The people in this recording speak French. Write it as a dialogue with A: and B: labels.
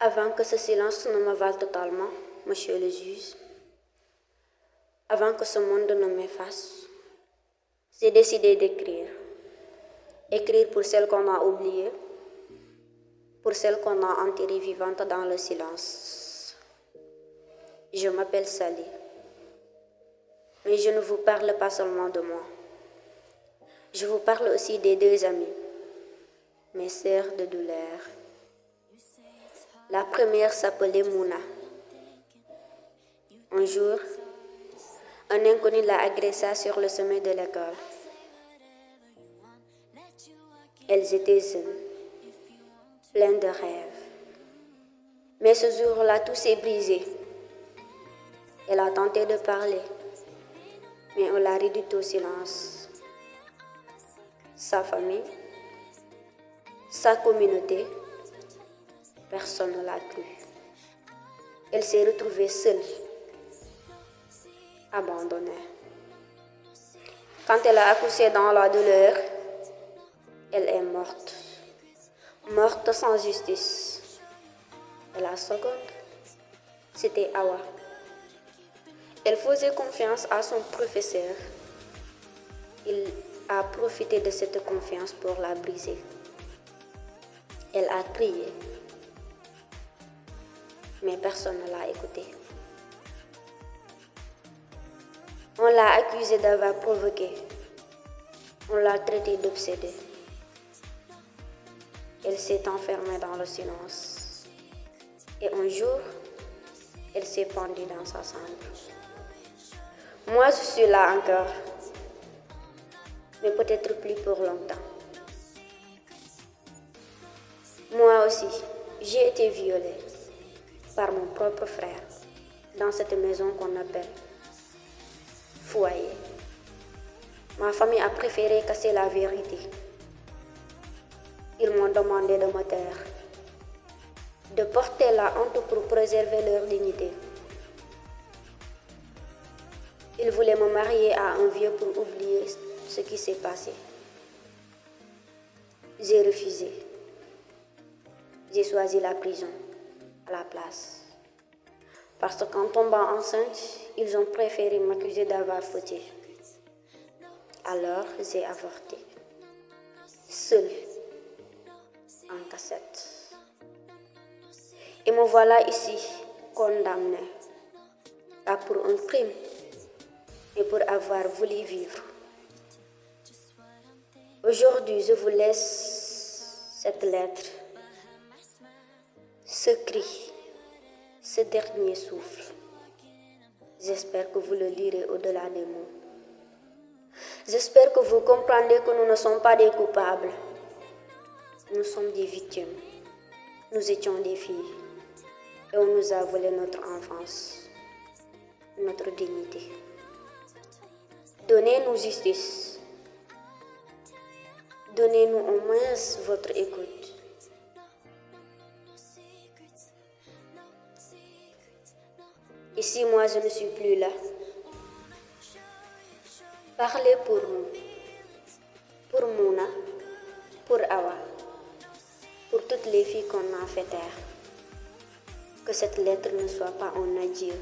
A: Avant que ce silence ne m'avale totalement, monsieur le juge, avant que ce monde ne m'efface, j'ai décidé d'écrire. Écrire pour celles qu'on a oubliées, pour celles qu'on a enterrées vivantes dans le silence. Je m'appelle Sally, mais je ne vous parle pas seulement de moi. Je vous parle aussi des deux amies, mes sœurs de douleur. La première s'appelait Mouna. Un jour, un inconnu l'a agressa sur le sommet de l'école. Elles étaient jeunes, pleines de rêves. Mais ce jour-là, tout s'est brisé. Elle a tenté de parler, mais on l'a réduite au silence. Sa famille, sa communauté, personne ne l'a cru. Elle s'est retrouvée seule, abandonnée. Quand elle a accouché dans la douleur, elle est morte. Morte sans justice. Et la seconde, c'était Awa. Elle faisait confiance à son professeur. Il a profité de cette confiance pour la briser. Elle a crié, mais personne ne l'a écoutée. On l'a accusée d'avoir provoqué. On l'a traitée d'obsédée. Elle s'est enfermée dans le silence. Et un jour, elle s'est pendue dans sa chambre. Moi, je suis là encore, mais peut-être plus pour longtemps. Moi aussi, j'ai été violée par mon propre frère dans cette maison qu'on appelle foyer. Ma famille a préféré casser la vérité. Ils m'ont demandé de me taire, de porter la honte pour préserver leur dignité. Ils voulaient me marier à un vieux pour oublier ce qui s'est passé. J'ai refusé. J'ai choisi la prison à la place. Parce qu'en tombant enceinte, ils ont préféré m'accuser d'avoir fauté. Alors, j'ai avorté. Seule, en cassette. Et me voilà ici, condamnée. Pas pour un crime, mais pour avoir voulu vivre. Aujourd'hui, je vous laisse cette lettre, ce cri, ce dernier souffle. J'espère que vous le lirez au-delà des mots. J'espère que vous comprendrez que nous ne sommes pas des coupables. Nous sommes des victimes. Nous étions des filles. Et on nous a volé notre enfance, notre dignité. Donnez-nous justice. Donnez-nous au moins votre écoute. Ici, moi, je ne suis plus là. Parlez pour nous, pour Mouna, pour Awa, pour toutes les filles qu'on a fait taire. Que cette lettre ne soit pas un adieu.